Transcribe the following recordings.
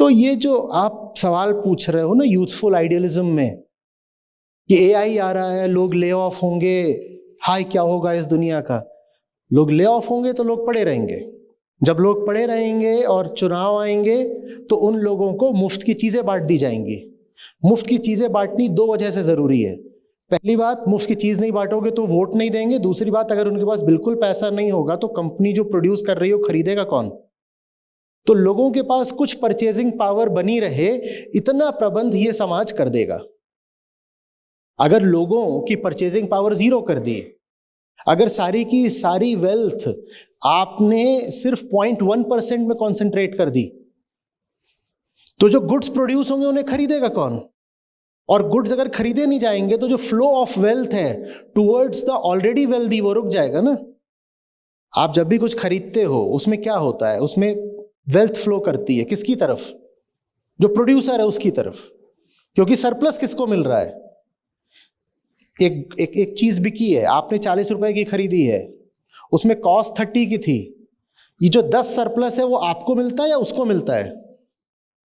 तो ये जो आप सवाल पूछ रहे हो ना यूथफुल आइडियलिज्म में कि एआई आ रहा है, लोग ले ऑफ होंगे, हाय क्या होगा इस दुनिया का, लोग ले ऑफ होंगे तो लोग पड़े रहेंगे। जब लोग पड़े रहेंगे और चुनाव आएंगे तो उन लोगों को मुफ्त की चीजें बांट दी जाएंगी। मुफ्त की चीजें बांटनी दो वजह से जरूरी है। पहली बात, मुफ्त की चीज नहीं बांटोगे तो वोट नहीं देंगे। दूसरी बात, अगर उनके पास बिल्कुल पैसा नहीं होगा तो कंपनी जो प्रोड्यूस कर रही हो खरीदेगा कौन? तो लोगों के पास कुछ परचेजिंग पावर बनी रहे, इतना प्रबंध ये समाज कर देगा। अगर लोगों की परचेजिंग पावर जीरो कर दी, अगर सारी की सारी वेल्थ आपने सिर्फ 0.1% में कॉन्सेंट्रेट कर दी, तो जो गुड्स प्रोड्यूस होंगे उन्हें खरीदेगा कौन? और गुड्स अगर खरीदे नहीं जाएंगे तो जो फ्लो ऑफ वेल्थ है टुवर्ड्स द ऑलरेडी वेल्दी वो रुक जाएगा ना। आप जब भी कुछ खरीदते हो उसमें क्या होता है? उसमें वेल्थ फ्लो करती है किसकी तरफ? जो प्रोड्यूसर है उसकी तरफ, क्योंकि सरप्लस किसको मिल रहा है? एक चीज बिकी है, आपने 40 रुपए की खरीदी है, उसमें कॉस्ट 30 की थी, ये जो 10 सरप्लस है वो आपको मिलता है या उसको मिलता है?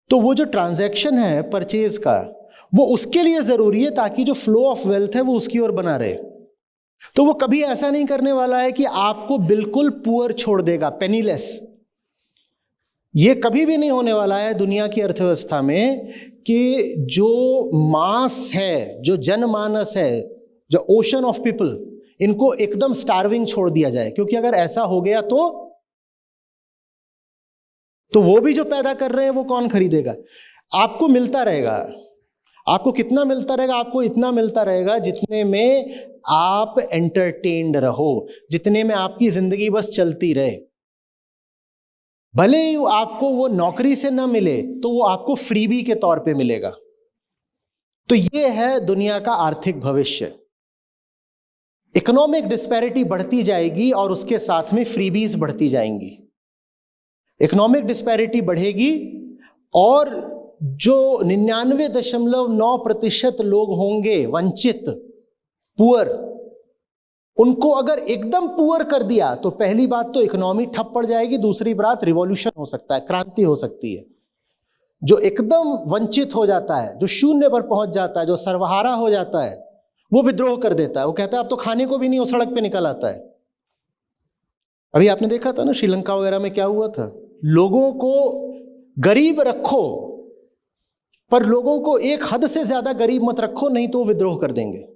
तो वो जो ट्रांजैक्शन है परचेज का वो उसके लिए जरूरी है ताकि जो फ्लो ऑफ वेल्थ है वो उसकी ओर बना रहे। तो वो कभी ऐसा नहीं करने वाला है कि आपको बिल्कुल पुअर छोड़ देगा, पेनीलेस। ये कभी भी नहीं होने वाला है दुनिया की अर्थव्यवस्था में कि जो मास है, जो जनमानस है, जो ओशन ऑफ पीपल, इनको एकदम स्टार्विंग छोड़ दिया जाए। क्योंकि अगर ऐसा हो गया तो वो भी जो पैदा कर रहे हैं वो कौन खरीदेगा? आपको मिलता रहेगा। आपको कितना मिलता रहेगा? आपको इतना मिलता रहेगा जितने में आप एंटरटेन्ड रहो, जितने में आपकी जिंदगी बस चलती रहे। भले ही आपको वो नौकरी से ना मिले तो वो आपको फ्रीबी के तौर पे मिलेगा। तो ये है दुनिया का आर्थिक भविष्य। इकोनॉमिक डिस्पैरिटी बढ़ती जाएगी और उसके साथ में फ्रीबीज बढ़ती जाएंगी। इकोनॉमिक डिस्पैरिटी बढ़ेगी और जो 99.9% लोग होंगे वंचित, पुअर, उनको अगर एकदम पुअर कर दिया तो पहली बात तो इकोनॉमी ठप पड़ जाएगी, दूसरी बात रिवॉल्यूशन हो सकता है, क्रांति हो सकती है। जो एकदम वंचित हो जाता है, जो शून्य पर पहुंच जाता है, जो सर्वहारा हो जाता है, वो विद्रोह कर देता है। वो कहता है अब तो खाने को भी नहीं, वो सड़क पे निकल आता है। अभी आपने देखा था ना श्रीलंका वगैरह में क्या हुआ था। लोगों को गरीब रखो पर लोगों को एक हद से ज्यादा गरीब मत रखो, नहीं तो वो विद्रोह कर देंगे।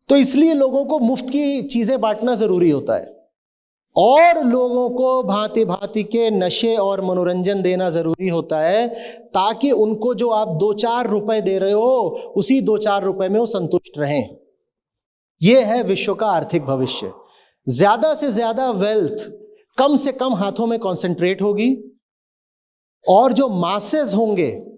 तो इसलिए लोगों को मुफ्त की चीजें बांटना जरूरी होता है और लोगों को भांति भांति के नशे और मनोरंजन देना जरूरी होता है ताकि उनको जो आप 2-4 रुपए दे रहे हो उसी 2-4 रुपए में वो संतुष्ट रहें। यह है विश्व का आर्थिक भविष्य। ज्यादा से ज्यादा वेल्थ कम से कम हाथों में कॉन्सेंट्रेट होगी और जो मासेस होंगे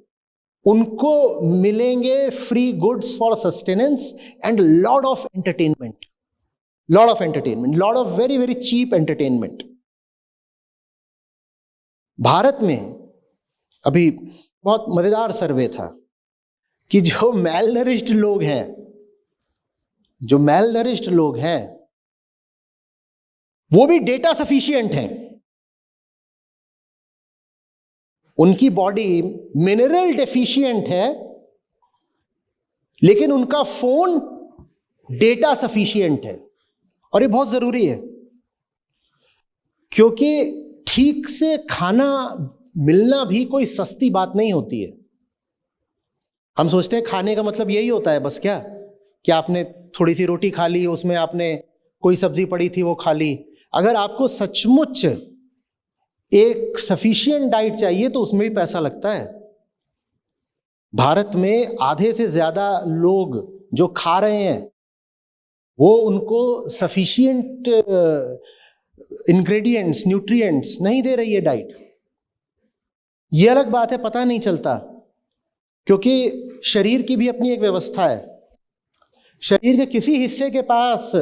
उनको मिलेंगे free goods for sustenance and lot of entertainment, lot of very very cheap entertainment. Bharat में अभी बहुत मजेदार सर्वे था कि जो मैलनरिश्ड लोग हैं वो भी डेटा सफिशिएंट हैं। उनकी बॉडी मिनरल डेफिशिएंट है लेकिन उनका फोन डेटा सफिशिएंट है। और ये बहुत जरूरी है क्योंकि ठीक से खाना मिलना भी कोई सस्ती बात नहीं होती है। हम सोचते हैं खाने का मतलब यही होता है बस, क्या कि आपने थोड़ी सी रोटी खा ली, उसमें आपने कोई सब्जी पड़ी थी वो खा ली। अगर आपको सचमुच एक सफिशिएंट डाइट चाहिए तो उसमें भी पैसा लगता है। भारत में आधे से ज्यादा लोग जो खा रहे हैं वो उनको सफिशिएंट इंग्रेडिएंट्स, न्यूट्रिएंट्स नहीं दे रही है डाइट। ये अलग बात है, पता नहीं चलता क्योंकि शरीर की भी अपनी एक व्यवस्था है। शरीर के किसी हिस्से के पास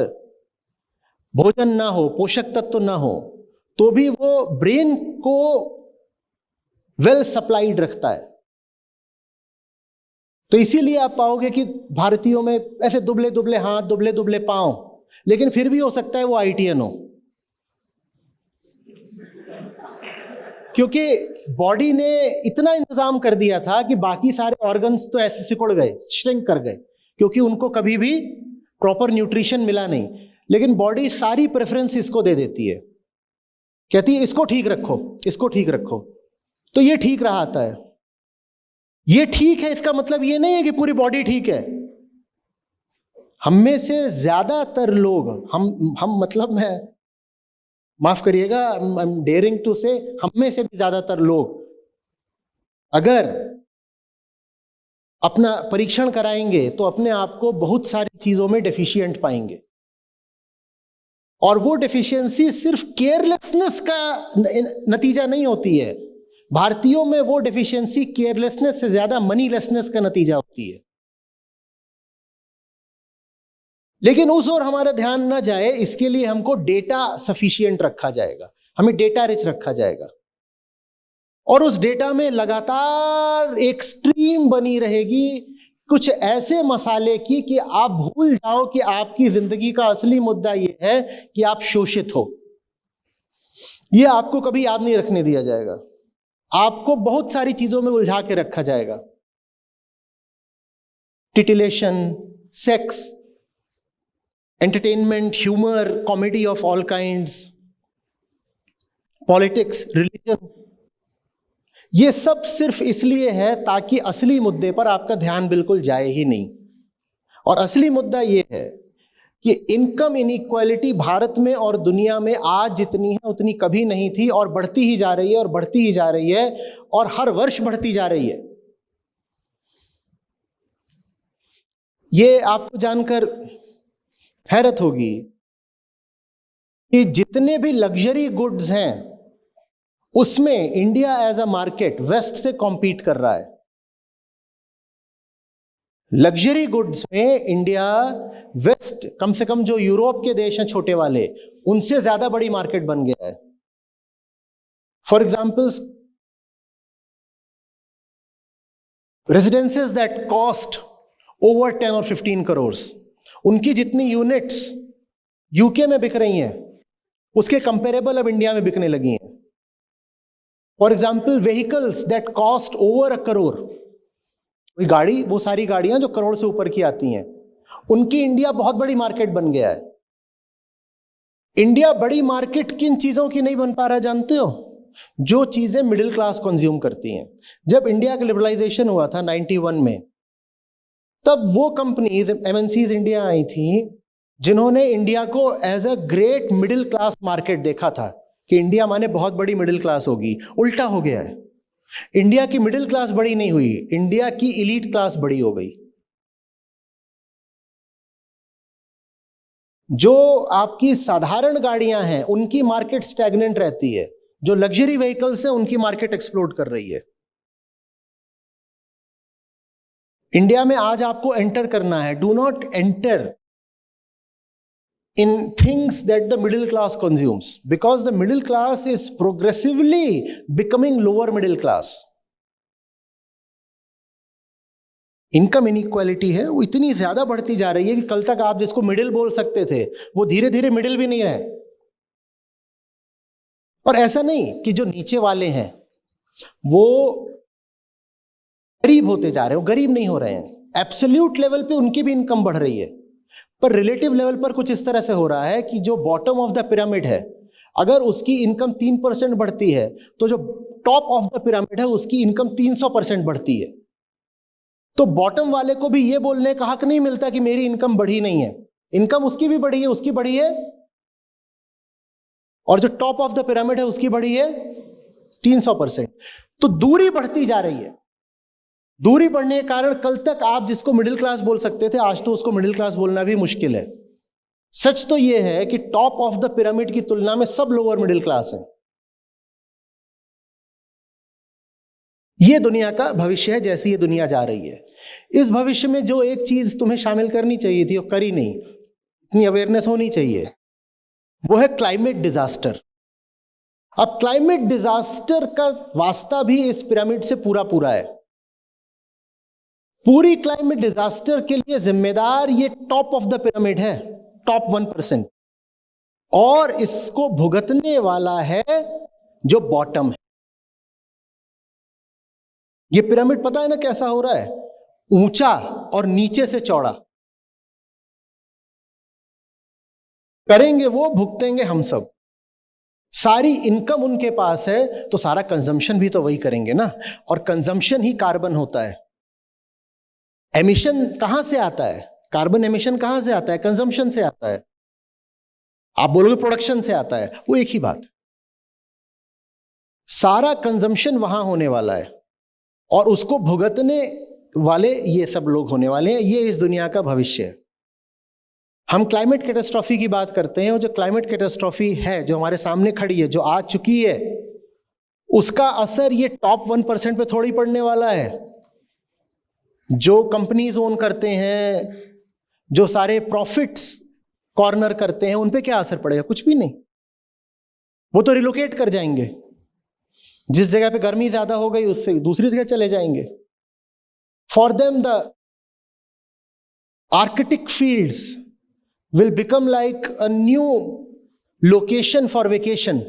भोजन ना हो, पोषक तत्व ना हो, तो भी वो ब्रेन को वेल सप्लाइड रखता है। तो इसीलिए आप पाओगे कि भारतीयों में ऐसे दुबले दुबले हाथ, दुबले दुबले पांव, लेकिन फिर भी हो सकता है वो आईटीएन हो। क्योंकि बॉडी ने इतना इंतजाम कर दिया था कि बाकी सारे ऑर्गन्स तो ऐसे सिकुड़ गए, श्रिंक कर गए, क्योंकि उनको कभी भी प्रॉपर न्यूट्रिशन मिला नहीं। लेकिन बॉडी सारी प्रेफरेंस इसको दे देती है, कहती है इसको ठीक रखो, इसको ठीक रखो, तो ये ठीक रहा है। ये ठीक है, इसका मतलब ये नहीं है कि पूरी बॉडी ठीक है। हम में से ज्यादातर लोग, हम मतलब मैं माफ करिएगा, आई एम डेयरिंग टू से, हम में से भी ज्यादातर लोग अगर अपना परीक्षण कराएंगे तो अपने आप को बहुत सारी चीजों में डेफिशिएंट पाएंगे। और वो डेफिशिएंसी सिर्फ केयरलेसनेस का नतीजा नहीं होती है। भारतीयों में वो डेफिशिएंसी केयरलेसनेस से ज्यादा मनीलेसनेस का नतीजा होती है। लेकिन उस ओर हमारा ध्यान ना जाए, इसके लिए हमको डेटा सफिशिएंट रखा जाएगा, हमें डेटा रिच रखा जाएगा, और उस डेटा में लगातार एक स्ट्रीम बनी रहेगी कुछ ऐसे मसाले की कि आप भूल जाओ कि आपकी जिंदगी का असली मुद्दा यह है कि आप शोषित हो। यह आपको कभी याद नहीं रखने दिया जाएगा, आपको बहुत सारी चीजों में उलझा के रखा जाएगा। टिटिलेशन, sex, entertainment, humour, comedy of all kinds, politics, religion, ये सब सिर्फ इसलिए है ताकि असली मुद्दे पर आपका ध्यान बिल्कुल जाए ही नहीं। और असली मुद्दा ये है कि इनकम इनइक्वालिटी भारत में और दुनिया में आज जितनी है उतनी कभी नहीं थी, और बढ़ती ही जा रही है, और बढ़ती ही जा रही है, और हर वर्ष बढ़ती जा रही है। ये आपको जानकर हैरत होगी कि जितने भी लग्जरी गुड्स हैं उसमें India as a market west से कॉम्पीट कर रहा है। लग्जरी गुड्स में इंडिया वेस्ट, कम से कम जो यूरोप के देश हैं छोटे वाले, उनसे ज्यादा बड़ी मार्केट बन गया है। For example, residences that cost over 10 और 15 करोड़, उनकी जितनी यूनिट्स यूके में बिक रही हैं उसके कंपेरेबल अब इंडिया में बिकने लगी हैं। For example, vehicles that cost over 1 crore, कोई गाड़ी, वो सारी गाड़ियां जो करोड़ से ऊपर की आती हैं, उनकी इंडिया बहुत बड़ी मार्केट बन गया है। इंडिया बड़ी मार्केट किन चीजों की नहीं बन पा रहा जानते हो? जो चीजें मिडिल क्लास कंज्यूम करती हैं। जब इंडिया का लिबरलाइजेशन हुआ था 91 में, तब वो कंपनीज, एमएनसीज इंडिया आई थी जिन्होंने इंडिया को as a great middle class market देखा था कि इंडिया माने बहुत बड़ी मिडिल क्लास होगी। उल्टा हो गया है, इंडिया की मिडिल क्लास बड़ी नहीं हुई, इंडिया की एलीट क्लास बड़ी हो गई। जो आपकी साधारण गाड़ियां हैं उनकी मार्केट स्टैग्नेंट रहती है, जो लग्जरी व्हीकल्स हैं उनकी मार्केट एक्सप्लोड कर रही है। इंडिया में आज आपको एंटर करना है, do not enter in things that the middle class consumes, because the middle class is progressively becoming lower middle class. Income inequality है वो इतनी ज्यादा बढ़ती जा रही है कि कल तक आप जिसको मिडिल बोल सकते थे वो धीरे धीरे मिडिल भी नहीं रहे। और ऐसा नहीं कि जो नीचे वाले हैं वो गरीब होते जा रहे हैं, वो गरीब नहीं हो रहे हैं। एब्सोल्यूट लेवल पे उनकी भी इनकम बढ़ रही है, पर रिलेटिव लेवल पर कुछ इस तरह से हो रहा है कि जो बॉटम ऑफ द पिरामिड है, अगर उसकी इनकम 3% बढ़ती है तो जो टॉप ऑफ द पिरामिड है उसकी इनकम 300% बढ़ती है। तो बॉटम वाले को भी ये बोलने का हक नहीं मिलता कि मेरी इनकम बढ़ी नहीं है। इनकम उसकी भी बढ़ी है, उसकी बढ़ी है, और जो टॉप ऑफ द पिरामिड है उसकी बढ़ी है 300%। तो दूरी बढ़ती जा रही है। दूरी बढ़ने के कारण कल तक आप जिसको मिडिल क्लास बोल सकते थे, आज तो उसको मिडिल क्लास बोलना भी मुश्किल है। सच तो यह है कि टॉप ऑफ द पिरामिड की तुलना में सब लोअर मिडिल क्लास है। यह दुनिया का भविष्य है, जैसी ये दुनिया जा रही है। इस भविष्य में जो एक चीज तुम्हें शामिल करनी चाहिए थी वो करी नहीं, इतनी अवेयरनेस होनी चाहिए, वो है क्लाइमेट डिजास्टर। अब क्लाइमेट डिजास्टर का वास्ता भी इस पिरामिड से पूरा पूरा है। पूरी क्लाइमेट डिजास्टर के लिए जिम्मेदार ये टॉप ऑफ द पिरामिड है, टॉप 1%। और इसको भुगतने वाला है जो बॉटम है। ये पिरामिड पता है ना कैसा हो रहा है, ऊंचा और नीचे से चौड़ा। करेंगे वो, भुगतेंगे हम सब। सारी इनकम उनके पास है तो सारा कंजम्पशन भी तो वही करेंगे ना, और कंजम्पशन ही कार्बन होता है। एमिशन कहां से आता है, कार्बन एमिशन कहां से आता है, कंजम्पशन से आता है। आप बोलोगे प्रोडक्शन से आता है, वो एक ही बात। सारा कंजम्पशन वहां होने वाला है और उसको भुगतने वाले ये सब लोग होने वाले हैं। ये इस दुनिया का भविष्य है। हम क्लाइमेट कैटास्ट्रॉफी की बात करते हैं, और जो क्लाइमेट कैटास्ट्रॉफी है जो हमारे सामने खड़ी है, जो आ चुकी है, उसका असर ये टॉप 1% पे थोड़ी पड़ने वाला है। जो कंपनीज ओन करते हैं, जो सारे प्रॉफिट्स कॉर्नर करते हैं, उन पे क्या असर पड़ेगा? कुछ भी नहीं। वो तो रिलोकेट कर जाएंगे। जिस जगह पे गर्मी ज्यादा हो गई उससे दूसरी जगह चले जाएंगे। For them the Arctic fields will become like a new location for vacation.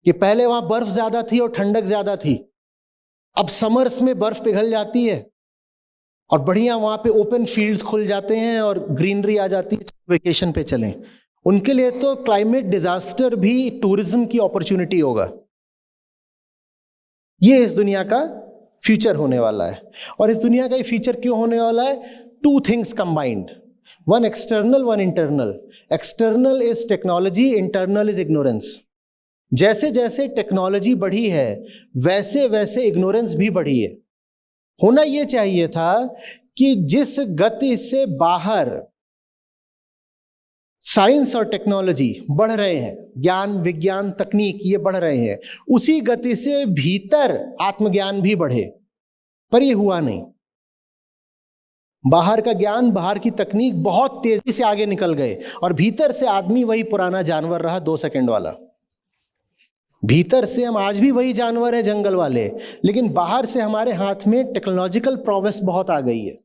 कि पहले वहां बर्फ ज्यादा थी और ठंडक ज्यादा थी, अब समर्स में बर्फ पिघल जाती है और बढ़िया वहां पे ओपन फील्ड्स खुल जाते हैं और ग्रीनरी आ जाती है, वेकेशन पे चलें। उनके लिए तो क्लाइमेट डिजास्टर भी टूरिज्म की अपॉर्चुनिटी होगा। ये इस दुनिया का फ्यूचर होने वाला है। और इस दुनिया का ये फ्यूचर क्यों होने वाला है? Two things combined, one external one internal. External is technology, internal is ignorance. जैसे जैसे टेक्नोलॉजी बढ़ी है वैसे वैसे इग्नोरेंस भी बढ़ी है। होना यह चाहिए था कि जिस गति से बाहर साइंस और टेक्नोलॉजी बढ़ रहे हैं, ज्ञान विज्ञान तकनीक ये बढ़ रहे हैं, उसी गति से भीतर आत्मज्ञान भी बढ़े। पर ये हुआ नहीं। बाहर का ज्ञान, बाहर की तकनीक बहुत तेजी से आगे निकल गए और भीतर से आदमी वही पुराना जानवर रहा, 2 सेकंड वाला। भीतर से हम आज भी वही जानवर हैं, जंगल वाले, लेकिन बाहर से हमारे हाथ में टेक्नोलॉजिकल प्रोग्रेस बहुत आ गई है।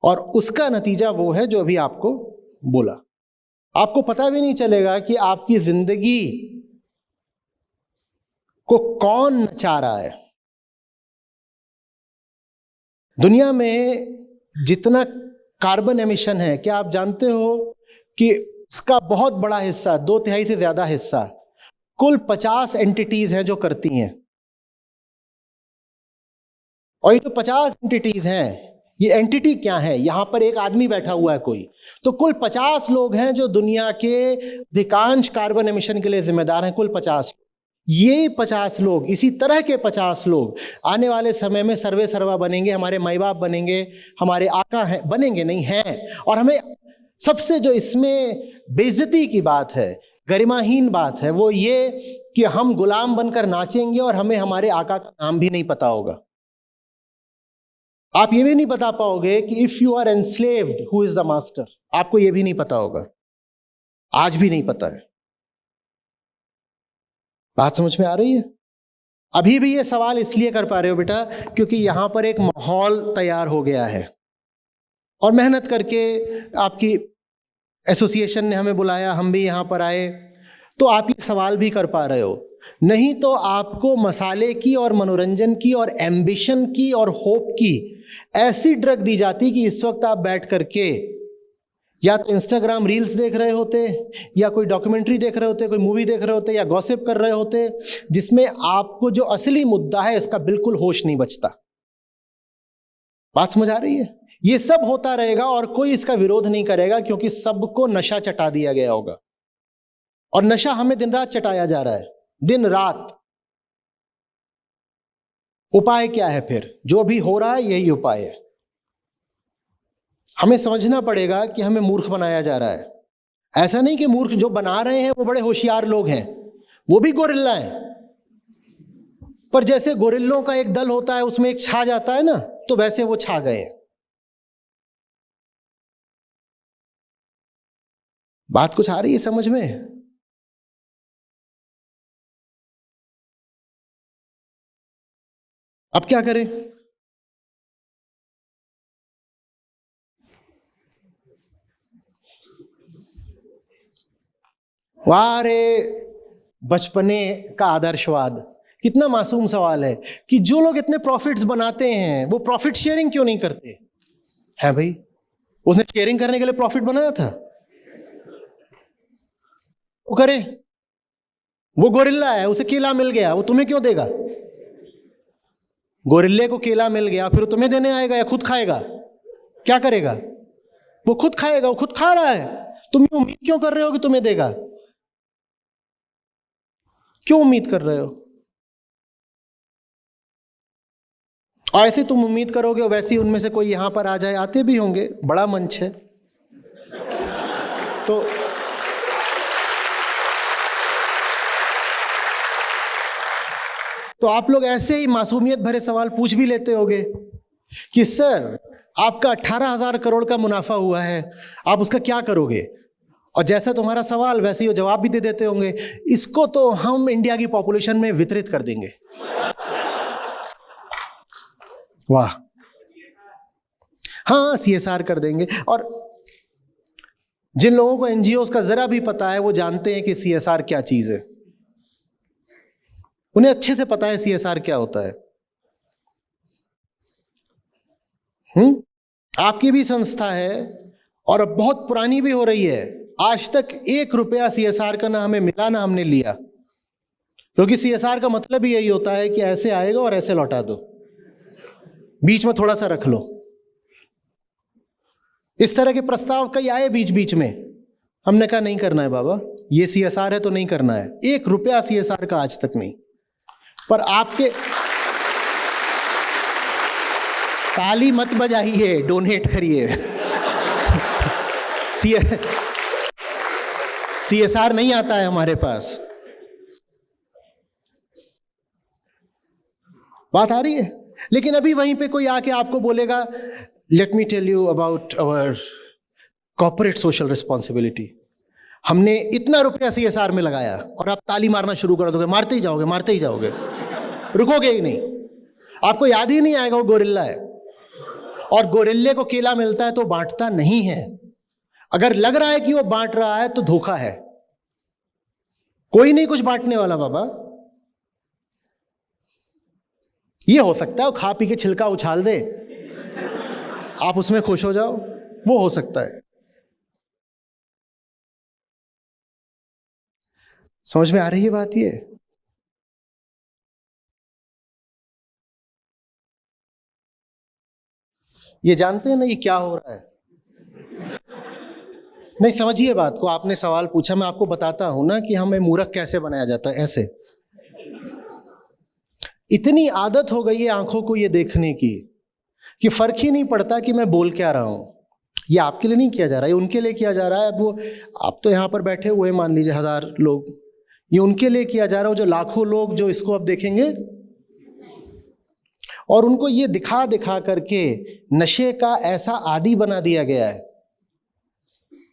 और उसका नतीजा वो है जो अभी आपको बोला। आपको पता भी नहीं चलेगा कि आपकी जिंदगी को कौन नचा रहा है। दुनिया में जितना कार्बन एमिशन है, क्या आप जानते हो कि उसका बहुत बड़ा हिस्सा, 2/3 से ज्यादा हिस्सा कुल 50 एंटिटीज हैं जो करती हैं। और ये जो 50 एंटिटीज हैं, ये एंटिटी क्या है? यहां पर एक आदमी बैठा हुआ है कोई, तो कुल 50 लोग हैं जो दुनिया के अधिकांश कार्बन एमिशन के लिए जिम्मेदार हैं। कुल 50। ये 50 लोग, इसी तरह के 50 लोग आने वाले समय में सर्वे सर्वा बनेंगे, हमारे माई बाप बनेंगे, हमारे आका हैं, बनेंगे नहीं हैं। और हमें सबसे जो इसमें बेइज्जती की बात है, गरिमाहीन बात है, वो ये कि हम गुलाम बनकर नाचेंगे और हमें हमारे आका का नाम भी नहीं पता होगा। आप ये भी नहीं बता पाओगे कि if you are enslaved who is the master, आपको ये भी नहीं पता होगा, आज भी नहीं पता है। बात समझ में आ रही है? अभी भी ये सवाल इसलिए कर पा रहे हो बेटा क्योंकि यहां पर एक माहौल तैयार हो गया है और मेहनत करके आपकी एसोसिएशन ने हमें बुलाया, हम भी यहां पर आए, तो आप ये सवाल भी कर पा रहे हो। नहीं तो आपको मसाले की और मनोरंजन की और एम्बिशन की और होप की ऐसी ड्रग दी जाती कि इस वक्त आप बैठ करके या तो इंस्टाग्राम रील्स देख रहे होते, या कोई डॉक्यूमेंट्री देख रहे होते, कोई मूवी देख रहे होते, या गॉसिप कर रहे होते, जिसमें आपको जो असली मुद्दा है इसका बिल्कुल होश नहीं बचता। बात समझ आ रही है? ये सब होता रहेगा और कोई इसका विरोध नहीं करेगा क्योंकि सबको नशा चटा दिया गया होगा। और नशा हमें दिन रात चटाया जा रहा है, दिन रात। उपाय क्या है फिर? जो भी हो रहा है यही उपाय है। हमें समझना पड़ेगा कि हमें मूर्ख बनाया जा रहा है। ऐसा नहीं कि मूर्ख जो बना रहे हैं वो बड़े होशियार लोग हैं, वो भी गोरिल्ला हैं। पर जैसे गोरिल्लों का एक दल होता है, उसमें एक छा जाता है ना, तो वैसे वो छा गए। बात कुछ आ रही है समझ में? अब क्या करें? वाह रे, बचपने का आदर्शवाद। कितना मासूम सवाल है कि जो लोग इतने प्रॉफिट्स बनाते हैं वो प्रॉफिट शेयरिंग क्यों नहीं करते हैं? भाई, उसने शेयरिंग करने के लिए प्रॉफिट बनाया था, वो करे। वो गोरिल्ला है, उसे केला मिल गया, वो तुम्हें क्यों देगा? गोरिल्ले को केला मिल गया, फिर वो तुम्हें देने आएगा या खुद खाएगा? क्या करेगा? वो खुद खाएगा, वो खुद खा रहा है। तुम उम्मीद क्यों कर रहे हो कि तुम्हें देगा? क्यों उम्मीद कर रहे हो? और ऐसे तुम उम्मीद करोगे वैसे ही उनमें से कोई यहां पर आ जाए, आते भी होंगे, बड़ा मंच है। तो आप लोग ऐसे ही मासूमियत भरे सवाल पूछ भी लेते होगे कि सर आपका 18,000 करोड़ का मुनाफा हुआ है, आप उसका क्या करोगे? और जैसा तुम्हारा सवाल वैसे ही वो जवाब भी दे देते होंगे, इसको तो हम इंडिया की पॉपुलेशन में वितरित कर देंगे। वाह, हाँ, CSR कर देंगे। और जिन लोगों को NGOs का जरा भी पता है वो जानते हैं कि CSR क्या चीज है। उन्हें अच्छे से पता है CSR क्या होता है। आपकी भी संस्था है और अब बहुत पुरानी भी हो रही है, आज तक 1 रुपया CSR का ना हमें मिला ना हमने लिया, क्योंकि CSR का मतलब ही यही होता है कि ऐसे आएगा और ऐसे लौटा दो, बीच में थोड़ा सा रख लो। इस तरह के प्रस्ताव कई आए बीच बीच में, हमने कहा नहीं करना है बाबा, ये CSR है तो नहीं करना है। 1 रुपया CSR का आज तक नहीं। पर आपके ताली मत बजाइए, डोनेट करिए। CSR नहीं आता है हमारे पास। बात आ रही है? लेकिन अभी वहीं पे कोई आके आपको बोलेगा, let me tell you about our corporate social responsibility, हमने इतना रुपया CSR में लगाया, और आप ताली मारना शुरू कर दोगे, मारते ही जाओगे, मारते ही जाओगे, रुकोगे ही नहीं। आपको याद ही नहीं आएगा वो गोरिल्ला है, और गोरिल्ले को केला मिलता है तो बांटता नहीं है। अगर लग रहा है कि वो बांट रहा है तो धोखा है। कोई नहीं कुछ बांटने वाला बाबा। ये हो सकता है वो खा पी के छिलका उछाल दे, आप उसमें खुश हो जाओ, वो हो सकता है। समझ में आ रही है बात? ये जानते हैं ना ये क्या हो रहा है? नहीं, समझिए बात को। आपने सवाल पूछा, मैं आपको बताता हूं ना कि हमें मूर्ख कैसे बनाया जाता है। ऐसे इतनी आदत हो गई है आंखों को ये देखने की कि फर्क ही नहीं पड़ता कि मैं बोल क्या रहा हूं। ये आपके लिए नहीं किया जा रहा है, ये उनके लिए किया जा रहा है। अब वो, आप तो यहां पर बैठे हुए मान लीजिए 1000 लोग, ये उनके लिए किया जा रहा है, जो लाखों लोग जो इसको अब देखेंगे, और उनको ये दिखा दिखा करके नशे का ऐसा आदी बना दिया गया है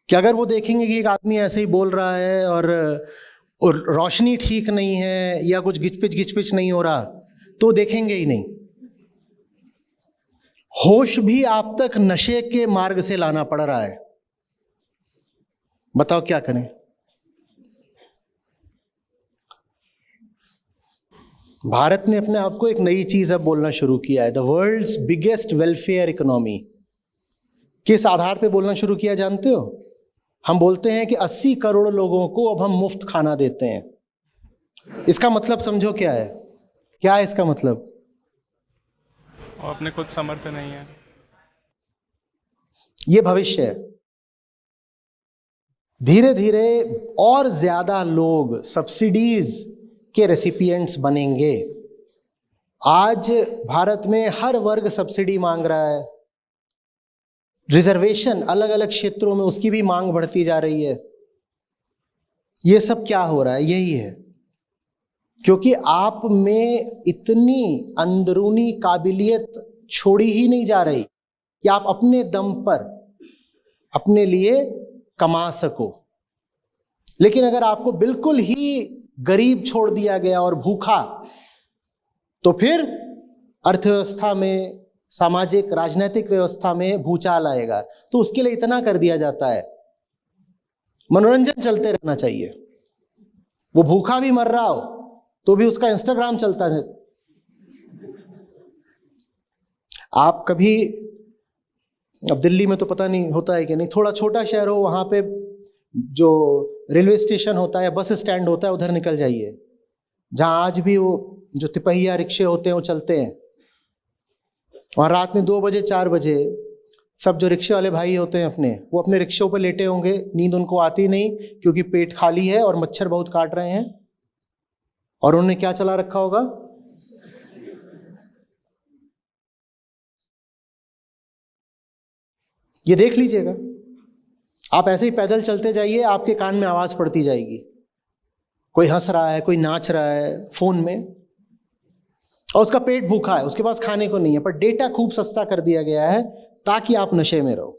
कि अगर वो देखेंगे कि एक आदमी ऐसे ही बोल रहा है और रोशनी ठीक नहीं है या कुछ गिचपिच नहीं हो रहा, तो देखेंगे ही नहीं। होश भी आप तक नशे के मार्ग से लाना पड़ रहा है। बताओ क्या करें? भारत ने अपने आप को एक नई चीज अब बोलना शुरू किया है, the world's biggest welfare economy. किस आधार पे बोलना शुरू किया जानते हो? हम बोलते हैं कि 80 करोड़ लोगों को अब हम मुफ्त खाना देते हैं। इसका मतलब समझो क्या है? क्या है इसका मतलब? और अपने खुद समर्थ नहीं है। ये भविष्य है। धीरे धीरे और ज्यादा लोग सब्सिडीज के रेसिपिएंट्स बनेंगे। आज भारत में हर वर्ग सब्सिडी मांग रहा है। रिजर्वेशन अलग अलग क्षेत्रों में, उसकी भी मांग बढ़ती जा रही है। ये सब क्या हो रहा है? यही है क्योंकि आप में इतनी अंदरूनी काबिलियत छोड़ी ही नहीं जा रही कि आप अपने दम पर अपने लिए कमा सको। लेकिन अगर आपको बिल्कुल ही गरीब छोड़ दिया गया और भूखा, तो फिर अर्थव्यवस्था में, सामाजिक राजनीतिक व्यवस्था में भूचाल आएगा। तो उसके लिए इतना कर दिया जाता है, मनोरंजन चलते रहना चाहिए। वो भूखा भी मर रहा हो तो भी उसका इंस्टाग्राम चलता है। आप कभी, अब दिल्ली में तो पता नहीं होता है कि नहीं, थोड़ा छोटा शहर हो वहां पे जो रेलवे स्टेशन होता है, बस स्टैंड होता है, उधर निकल जाइए, जहां आज भी वो जो तिपहिया रिक्शे होते हैं वो चलते हैं। वहां रात में 2 बजे 4 बजे सब जो रिक्शे वाले भाई होते हैं अपने, वो अपने रिक्शों पर लेटे होंगे, नींद उनको आती नहीं क्योंकि पेट खाली है और मच्छर बहुत काट रहे हैं। और उन्होंने क्या चला रखा होगा? ये देख लीजिएगा। आप ऐसे ही पैदल चलते जाइए, आपके कान में आवाज पड़ती जाएगी, कोई हंस रहा है, कोई नाच रहा है फोन में, और उसका पेट भूखा है, उसके पास खाने को नहीं है, पर डेटा खूब सस्ता कर दिया गया है ताकि आप नशे में रहो।